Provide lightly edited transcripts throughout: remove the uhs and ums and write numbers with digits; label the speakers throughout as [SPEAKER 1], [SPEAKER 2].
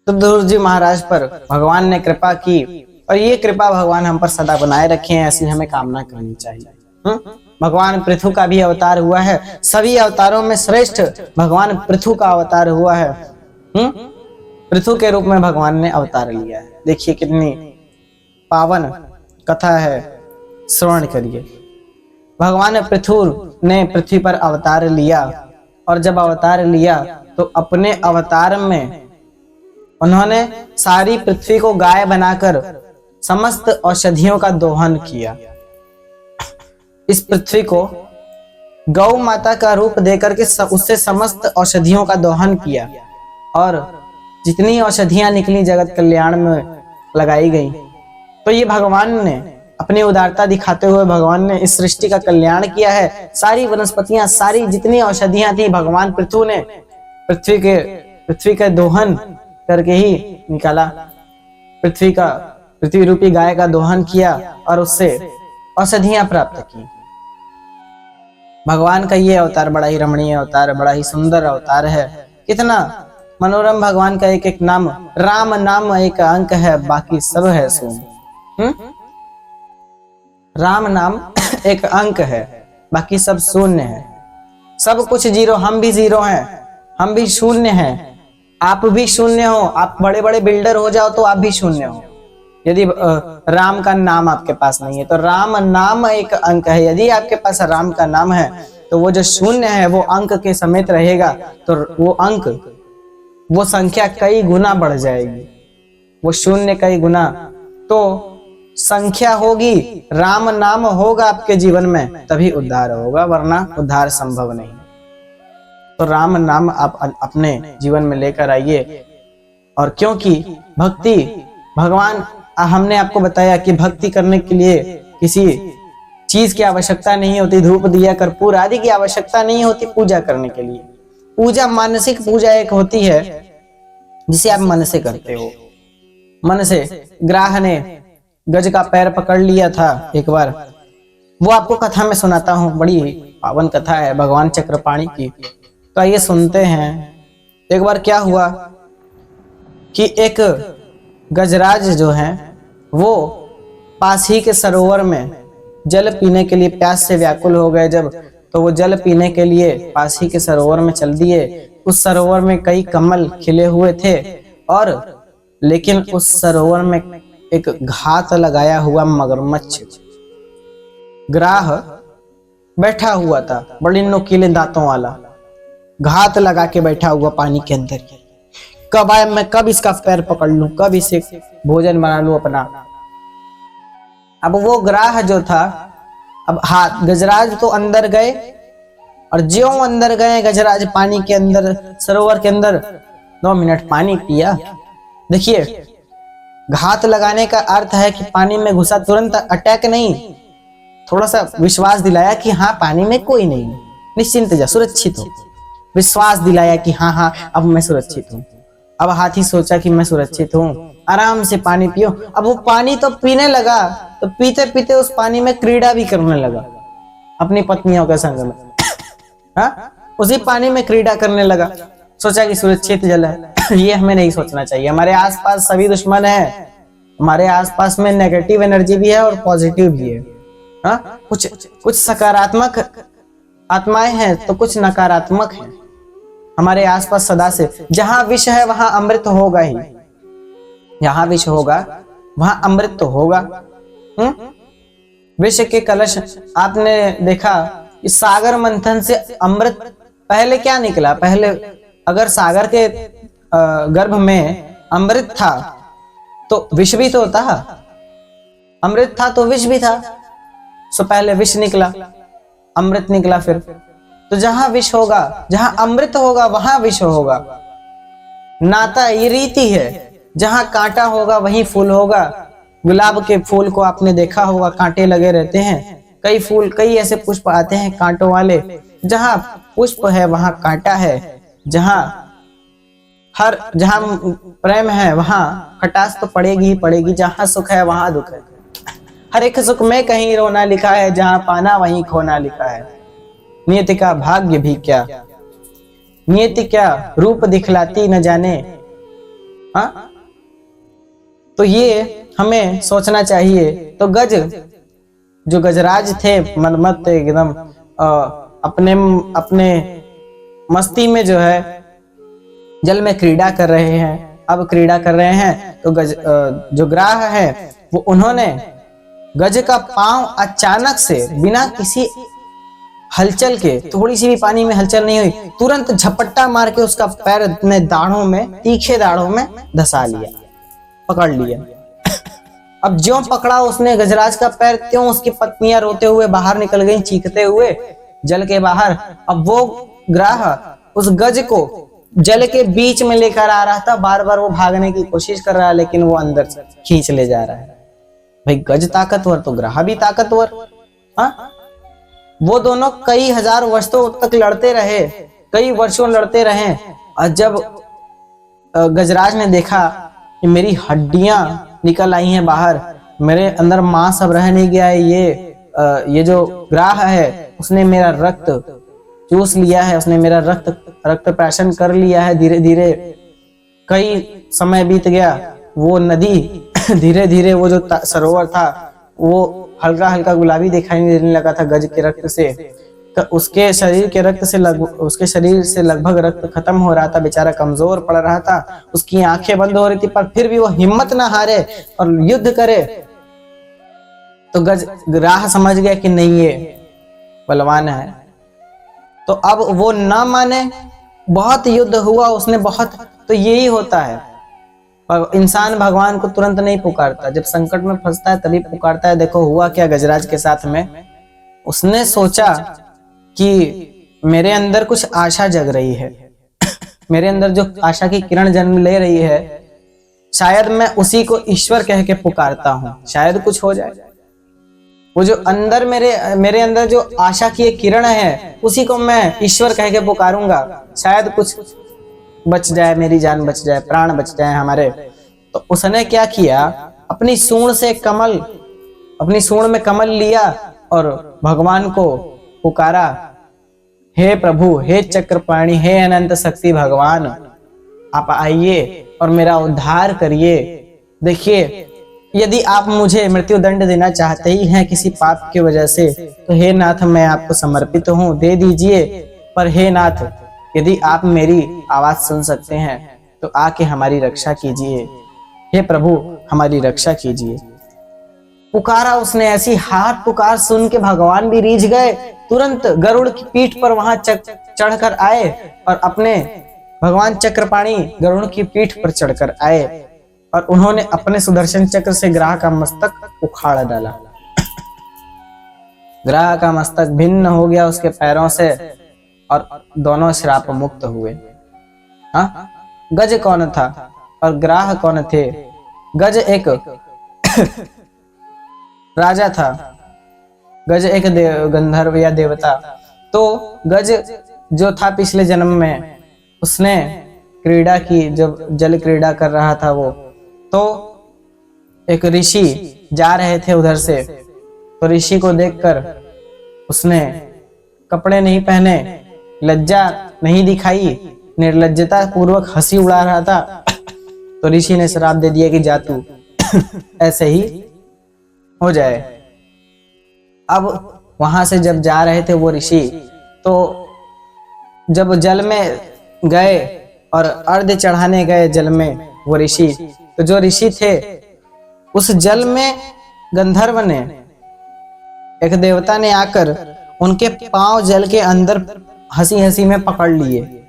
[SPEAKER 1] तो ध्रुव जी महाराज पर भगवान ने कृपा की और ये कृपा भगवान हम पर सदा बनाए रखे हैं, ऐसी हमें कामना करनी चाहिए। भगवान पृथु का भी अवतार हुआ है, सभी अवतारों में श्रेष्ठ भगवान पृथु का अवतार हुआ है। पृथु के रूप में भगवान ने अवतार लिया है। देखिए कितनी पावन कथा है, श्रवण करिए। भगवान पृथु ने पृथ्वी पर अवतार लिया और जब अवतार लिया तो अपने अवतार में उन्होंने सारी पृथ्वी को गाय बनाकर समस्त औषधियों का दोहन किया। इस पृथ्वी को गौ माता का रूप देकर के उससे समस्त औषधियों का दोहन किया और जितनी औषधियां निकली जगत कल्याण में लगाई गई। तो ये भगवान ने अपनी उदारता दिखाते हुए भगवान ने इस सृष्टि का कल्याण किया है। सारी वनस्पतियां, सारी जितनी औषधियां थी, भगवान पृथु ने पृथ्वी का दोहन करके ही निकाला। पृथ्वी रूपी गाय का दोहन किया और उससे औषधियां प्राप्त की। भगवान का ये अवतार बड़ा ही रमणीय अवतार, बड़ा ही सुंदर अवतार है। कितना मनोरम भगवान का एक एक नाम, राम नाम एक अंक है, बाकी सब है शून्य। राम नाम एक अंक है, बाकी सब शून्य है। सब कुछ जीरो, हम भी जीरो हैं, हम भी शून्य हैं, आप भी शून्य हो। आप बड़े बड़े बिल्डर हो जाओ तो आप भी शून्य हो यदि राम का नाम आपके पास नहीं है। तो राम नाम एक अंक है। यदि आपके पास राम का नाम है तो वो जो शून्य है वो अंक के समेत रहेगा, तो वो अंक, वो संख्या कई गुना बढ़ जाएगी। वो शून्य कई गुना, तो संख्या होगी, राम नाम होगा आपके जीवन में तभी उद्धार होगा, वरना उद्धार संभव नहीं। तो राम नाम आप अपने जीवन में लेकर आइए। और क्योंकि भक्ति, भगवान, हमने आपको बताया कि भक्ति करने के लिए किसी चीज की आवश्यकता नहीं होती, धूप दिया कर्पूर आदि की आवश्यकता नहीं होती पूजा करने के लिए। पूजा, मानसिक पूजा एक होती है जिसे आप मन से करते हो। मन से, ग्राह ने गज का पैर पकड़ लिया था एक बार, वो आपको कथा में सुनाता हूँ, बड़ी पावन कथा है भगवान चक्रपाणी की। तो आइए सुनते हैं। एक बार क्या हुआ कि एक गजराज जो है वो पास ही के सरोवर में जल पीने के लिए प्यास से व्याकुल हो गए जब, तो वो जल पीने के लिए पास ही के सरोवर में चल दिए। उस सरोवर में कई कमल खिले हुए थे और लेकिन उस सरोवर में एक घात लगाया हुआ मगरमच्छ ग्राह बैठा हुआ था, बड़े नुकीले दांतों वाला, घात लगा के बैठा हुआ पानी के अंदर। कब आए, मैं कब इसका पैर पकड़ लूं, कब इसे भोजन बना लूं अपना। अब वो ग्राह जो था, अब हाथ गजराज तो अंदर गए और ज्यों अंदर गए गजराज पानी के अंदर, सरोवर के अंदर, 2 मिनट पानी पिया। देखिए, घात लगाने का अर्थ है कि पानी में घुसा, तुरंत अटैक नहीं, थोड़ा सा विश्वास दिलाया कि हाँ पानी में कोई नहीं, निश्चिंत जा, सुरक्षित हो। विश्वास दिलाया कि हाँ हाँ अब मैं सुरक्षित हूँ। अब हाथी सोचा कि मैं सुरक्षित हूँ, आराम से पानी पियो। अब वो पानी तो पीने लगा, तो पीते पीते उस पानी में क्रीड़ा भी करने लगा अपनी पत्नियों के संग में। हाँ, उसी पानी में क्रीड़ा करने लगा, सोचा कि सुरक्षित जल है। ये हमें नहीं सोचना चाहिए। हमारे आसपास सभी दुश्मन है, हमारे आसपास में नेगेटिव एनर्जी भी है और पॉजिटिव भी है। हाँ, कुछ सकारात्मक आत्माएं हैं तो कुछ नकारात्मक हैं हमारे आसपास सदा से। जहां विष है वहां अमृत होगा ही, जहां विष होगा वहां अमृत तो होगा। विष के कलश, आपने देखा इस सागर मंथन से अमृत पहले क्या निकला? पहले अगर सागर के गर्भ में अमृत था तो विष भी तो था, अमृत था तो विष भी था। सो पहले विष निकला, अमृत निकला फिर। तो जहां विष होगा, जहां अमृत होगा वहां विष होगा। नाता ये रीति है, जहां कांटा होगा वहीं फूल होगा। गुलाब के फूल को आपने देखा होगा, कांटे लगे रहते हैं। कई फूल, कई ऐसे पुष्प आते हैं कांटों वाले। जहां पुष्प है वहां कांटा है, जहां प्रेम है वहां खटास तो पड़ेगी ही पड़ेगी, जहां सुख है वहां दुख है। हर एक सुख में कहीं रोना लिखा है, जहां पाना वहीं खोना लिखा है। नियति का भाग्य भी क्या, नियति क्या रूप दिखलाती न जाने। हाँ, तो ये हमें सोचना चाहिए। तो जो गजराज थे मनमत्त एकदम अपने अपने मस्ती में जो है जल में क्रीड़ा कर रहे हैं। अब क्रीड़ा कर रहे हैं तो जो ग्राह है वो उन्होंने गज का पांव अचानक से बिना किसी हलचल के, थोड़ी सी भी पानी में हलचल नहीं हुई, तुरंत झपट्टा मार के उसका पैर अपने दाढ़ों में, तीखे दाढ़ों में धसा लिया, पकड़ लिया। अब ज्यों पकड़ा उसने गजराज का पैर, त्यों उसकी पत्नियां रोते हुए बाहर निकल गईं, चीखते हुए जल के बाहर। अब वो ग्राह उस गज को जल के बीच में लेकर आ रहा था, बार बार वो भागने की कोशिश कर रहा है, लेकिन वो अंदर से खींच ले जा रहा है। भाई गज ताकतवर तो ग्राह भी ताकतवर। हाँ, वो दोनों कई हजार वर्षों तक लड़ते रहे, कई वर्षों लड़ते रहे। और जब गजराज ने देखा कि मेरी हड्डियां निकल आई हैं बाहर, मेरे अंदर मांस अब रह नहीं गया है, ये जो ग्राह है उसने मेरा रक्त चूस लिया है, उसने मेरा रक्त प्राशन कर लिया है। धीरे धीरे कई समय बीत गया, वो नदी धीरे धीरे, वो जो सरोवर था वो हल्का हल्का गुलाबी दिखाई देने लगा था गज के रक्त से। तो उसके शरीर के रक्त से उसके शरीर से लगभग रक्त खत्म हो रहा था, बेचारा कमजोर पड़ रहा था, उसकी आंखें बंद हो रही थी, पर फिर भी वो हिम्मत ना हारे और युद्ध करे। तो ग्राह समझ गया कि नहीं ये बलवान है, तो अब वो ना माने। बहुत युद्ध हुआ उसने, बहुत। तो यही होता है, इंसान भगवान को तुरंत नहीं पुकारता, जब संकट में फंसता है तभी पुकारता है। देखो हुआ क्या गजराज के साथ में, उसने सोचा कि मेरे अंदर कुछ आशा जग रही है, मेरे अंदर जो आशा की किरण जन्म ले रही है, शायद मैं उसी को ईश्वर कह के पुकारता हूं, शायद कुछ हो जाए। वो जो अंदर मेरे अंदर जो आशा की एक किरण है, उसी को मैं ईश्वर कह के पुकारूंगा, शायद कुछ बच जाए, मेरी जान बच जाए, प्राण बच जाए हमारे। तो उसने क्या किया, अपनी सूंड में कमल लिया और भगवान को पुकारा, हे प्रभु, हे चक्रपाणी, हे अनंत शक्ति भगवान, आप आइए और मेरा उद्धार करिए। देखिए, यदि आप मुझे मृत्यु दंड देना चाहते ही हैं किसी पाप की वजह से, तो हे नाथ मैं आपको समर्पित हूं, दे दीजिए। पर हे नाथ, यदि आप मेरी आवाज सुन सकते हैं तो आके हमारी रक्षा कीजिए, हे प्रभु हमारी रक्षा कीजिए। पुकारा उसने, ऐसी हाथ पुकार सुन के भगवान भी रीझ गए, तुरंत गरुड़ की पीठ पर वहां चढ़कर आए और अपने भगवान चक्रपाणी गरुड़ की पीठ पर चढ़कर आए और उन्होंने अपने सुदर्शन चक्र से ग्राह का मस्तक उखाड़ डाला। ग्राह का मस्तक भिन्न हो गया उसके पैरों से और दोनों श्राप मुक्त हुए। हाँ, गज कौन था और ग्राह कौन थे? गज एक राजा था, गज एक गंधर्व या देवता। तो गज जो था पिछले जन्म में उसने क्रीड़ा की, जब जल क्रीड़ा कर रहा था वो, तो एक ऋषि जा रहे थे उधर से, तो ऋषि को देखकर उसने कपड़े नहीं पहने, लज्जा नहीं दिखाई, निर्लज्जता पूर्वक हंसी उड़ा रहा था। तो ऋषि ने श्राप दे दिया कि जा तू ऐसे ही हो जाए। अब वहां से जब जा रहे थे वो ऋषि, तो जब जल में गए और अर्घ्य चढ़ाने गए जल में वो ऋषि, तो जो ऋषि थे उस जल में गंधर्व ने, एक देवता ने आकर उनके पांव जल के अंदर हंसी हंसी में पकड़ लिए,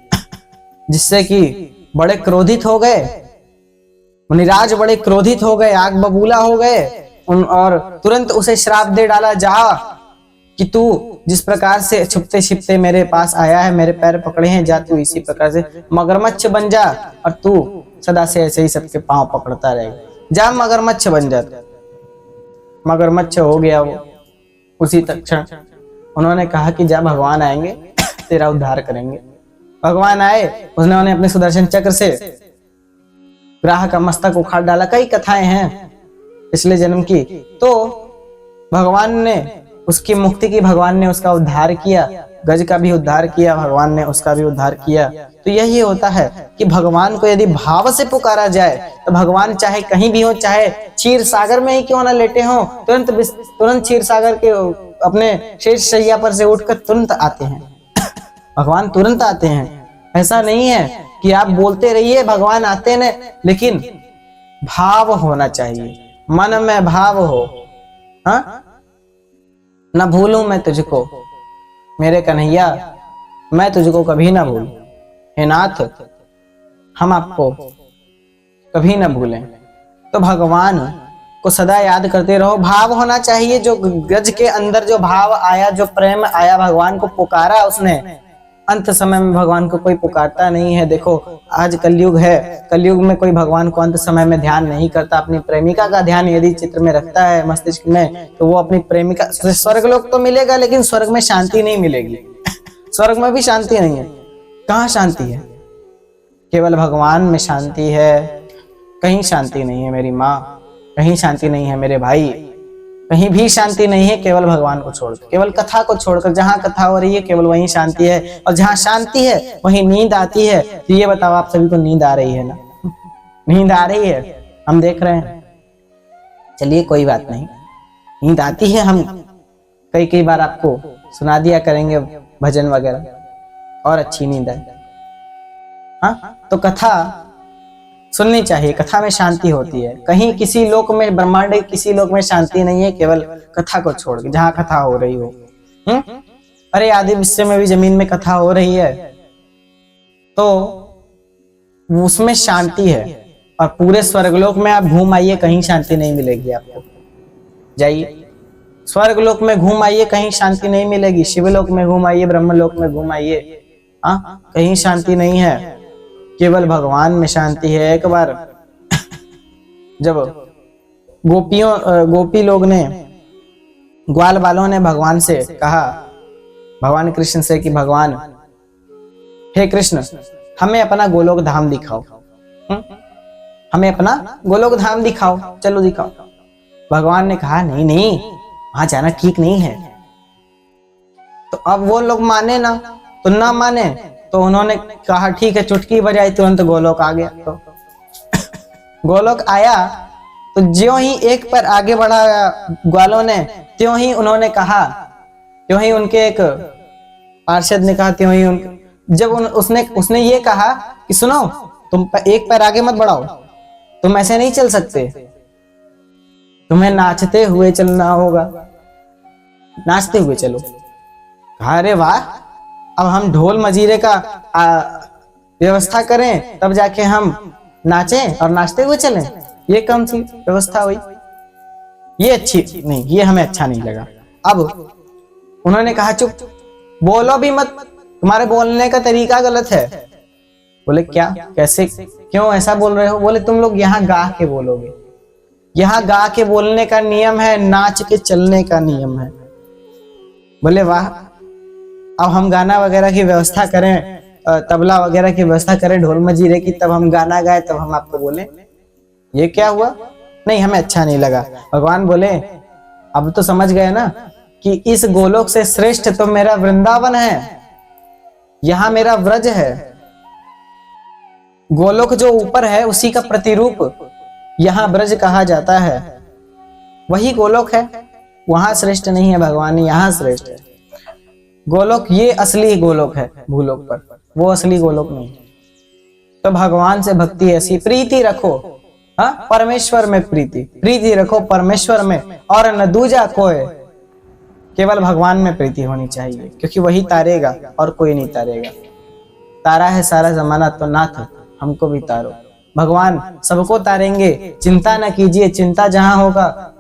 [SPEAKER 1] जिससे कि बड़े क्रोधित हो गए मुनिराज, बड़े क्रोधित हो गए, आग बबूला हो गए और तुरंत उसे श्राप दे डाला, जा कि तू जिस प्रकार से छुपते छिपते मेरे पास आया है, मेरे पैर पकड़े हैं, जा तू इसी प्रकार से मगरमच्छ बन जा और तू सदा से ऐसे ही सबके पांव पकड़ता रहेगा, जा मगरमच्छ बन जा। मगरमच्छ हो गया वो उसी क्षण। उन्होंने कहा कि जा, भगवान आएंगे तेरा उद्धार करेंगे। भगवान आए, उन्होंने अपने सुदर्शन चक्र से ग्राह का मस्तक उखाड़ डाला, कई कथाएं हैं पिछले जन्म की। तो भगवान ने उसकी मुक्ति की, भगवान ने उसका उद्धार किया, गज का भी उद्धार किया, भगवान ने उसका भी उद्धार किया। तो यही होता है कि भगवान को यदि भाव से पुकारा जाए तो भगवान चाहे कहीं भी हो, चाहे क्षीर सागर में ही क्यों ना लेटे हो, तुरंत क्षीर सागर के अपने शेष शैया पर से उठकर तुरंत आते हैं। भगवान तुरंत आते हैं। ऐसा नहीं है कि आप बोलते रहिए भगवान आते न, लेकिन भाव होना चाहिए, मन में भाव हो। हाँ, न भूलूं मैं तुझको मेरे कन्हैया, मैं तुझको कभी ना भूलूं। हे नाथ, हम आपको कभी ना भूलें। तो भगवान को सदा याद करते रहो, भाव होना चाहिए। जो गज के अंदर जो भाव आया, जो प्रेम आया, भगवान को पुकारा उसने। अंत समय में भगवान को कोई पुकारता नहीं है। देखो आज कलयुग है, कलयुग में कोई भगवान को अंत समय में ध्यान नहीं करता। अपनी प्रेमिका का ध्यान यदि चित्र में रखता है मस्तिष्क में, तो वो अपनी प्रेमिका, स्वर्ग लोक तो मिलेगा लेकिन स्वर्ग में शांति नहीं मिलेगी। स्वर्ग में भी शांति नहीं है। कहाँ शांति है? केवल भगवान में शांति है। कहीं शांति नहीं है मेरी माँ, कहीं शांति नहीं है मेरे भाई, कहीं भी शांति नहीं है केवल भगवान को छोड़कर, केवल कथा को छोड़कर। जहां कथा हो रही है केवल वहीं शांति है, और जहां शांति है वहीं नींद आती है। तो ये बताओ, आप सभी को नींद आ रही है ना? नींद आ रही है, हम देख रहे हैं। चलिए कोई बात नहीं, नींद आती है। हम कई बार आपको सुना दिया करेंगे भजन वगैरह, और अच्छी नींद आए। हाँ, तो कथा सुननी चाहिए, कथा में शांति होती है। कहीं किसी लोक में, ब्रह्मांड के किसी लोक में शांति नहीं है, केवल कथा को छोड़ के, जहां कथा हो रही हो। अरे आदि विश्व में भी जमीन में कथा हो रही है तो उसमें शांति है। और पूरे स्वर्गलोक में आप घूम आइए, कहीं शांति नहीं मिलेगी आपको। जाइए स्वर्गलोक में घूम आइए, कहीं शांति नहीं मिलेगी। शिवलोक में घूम आइए, ब्रह्मलोक में घूम आइए, कहीं शांति नहीं है, केवल भगवान में शांति है। एक बार जब गोपी लोग ने, ग्वाल वालों ने भगवान से कहा, भगवान कृष्ण से कि भगवान, हे कृष्ण, हमें अपना गोलोक धाम दिखाओ, हमें अपना गोलोक धाम दिखाओ, चलो दिखाओ। भगवान ने कहा नहीं नहीं, वहां जाना ठीक नहीं है। तो अब वो लोग माने ना, तो ना माने तो उन्होंने कहा ठीक है, चुटकी बजाई, तुरंत गोलोक आ गया। तो गोलोक आया तो ज्यों ही एक पर आगे बढ़ा ग्वालों ने, त्यों ही उन्होंने कहा, त्यों ही उनके एक पार्षद ने कहा, त्यों ही जब उसने ये कहा कि सुनो, तुम एक पैर आगे मत बढ़ाओ, तुम ऐसे नहीं चल सकते, तुम्हें नाचते हुए चलना होगा, नाचते हुए चलो। कहा अरे वाह, अब हम ढोल मजीरे का व्यवस्था करें तब जाके हम नाचें और नाचते हुए चलें? ये कौन सी व्यवस्था हुई? ये अच्छी नहीं, ये हमें अच्छा नहीं लगा। अब उन्होंने कहा चुप, बोलो भी मत, तुम्हारे बोलने का तरीका गलत है। बोले क्या, कैसे, क्यों ऐसा बोल रहे हो? बोले तुम लोग यहाँ गा के बोलोगे, यहाँ गा के बोलने का नियम है, नाच के चलने का नियम है। बोले वाह, अब हम गाना वगैरह की व्यवस्था करें, तबला वगैरह की व्यवस्था करें, ढोल मजीरे की, तब हम गाना गाए, तब हम आपको बोले? ये क्या हुआ? नहीं, हमें अच्छा नहीं लगा। भगवान बोले अब तो समझ गए ना कि इस गोलोक से श्रेष्ठ तो मेरा वृंदावन है, यहां मेरा व्रज है। गोलोक जो ऊपर है उसी का प्रतिरूप यहां ब्रज कहा जाता है, वही गोलोक है। वहां श्रेष्ठ नहीं है भगवान, यहां श्रेष्ठ है। गोलोक ये असली गोलोक है, भूलोक पर वो असली गोलोक नहीं। तो भगवान से भक्ति ऐसी, प्रीति रखो, हाँ, परमेश्वर में प्रीति रखो परमेश्वर में, और न दूजा कोई, केवल भगवान में प्रीति होनी चाहिए, क्योंकि वही तारेगा और कोई नहीं तारेगा। तारा है सारा जमाना, तो नाथ हमको भी तारो। भगवान सबको तारेंगे, चिंता न कीजिए। चिंता जहां होगा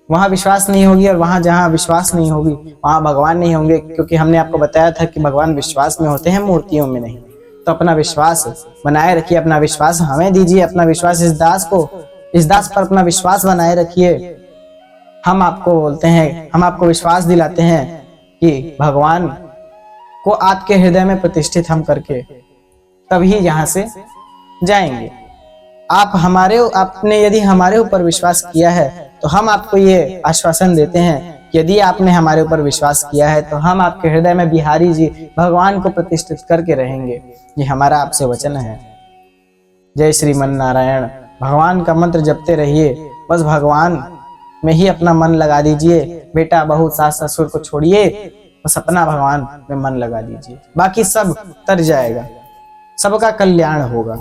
[SPEAKER 1] वहां विश्वास नहीं होगी, और वहां जहां विश्वास नहीं होगी वहां भगवान नहीं होंगे, क्योंकि हमने आपको बताया था कि भगवान विश्वास में होते हैं, मूर्तियों में नहीं। तो अपना विश्वास बनाए रखिए, अपना विश्वास हमें दीजिए, अपना विश्वास इस दास पर अपना विश्वास बनाए रखिए। हम आपको बोलते हैं, हम आपको विश्वास दिलाते हैं कि भगवान को आपके हृदय में प्रतिष्ठित हम करके तभी यहां से जाएंगे। आपने यदि हमारे ऊपर विश्वास किया है तो हम आपको ये आश्वासन देते हैं कि यदि आपने हमारे ऊपर विश्वास किया है तो हम आपके हृदय में बिहारी जी भगवान को प्रतिष्ठित करके रहेंगे। ये हमारा आपसे वचन है। जय श्रीमन नारायण। भगवान का मंत्र जपते रहिए, बस भगवान में ही अपना मन लगा दीजिए। बेटा बहू सास ससुर को छोड़िए, बस अपना भगवान में मन लगा दीजिए, बाकी सब तर जाएगा, सबका कल्याण होगा।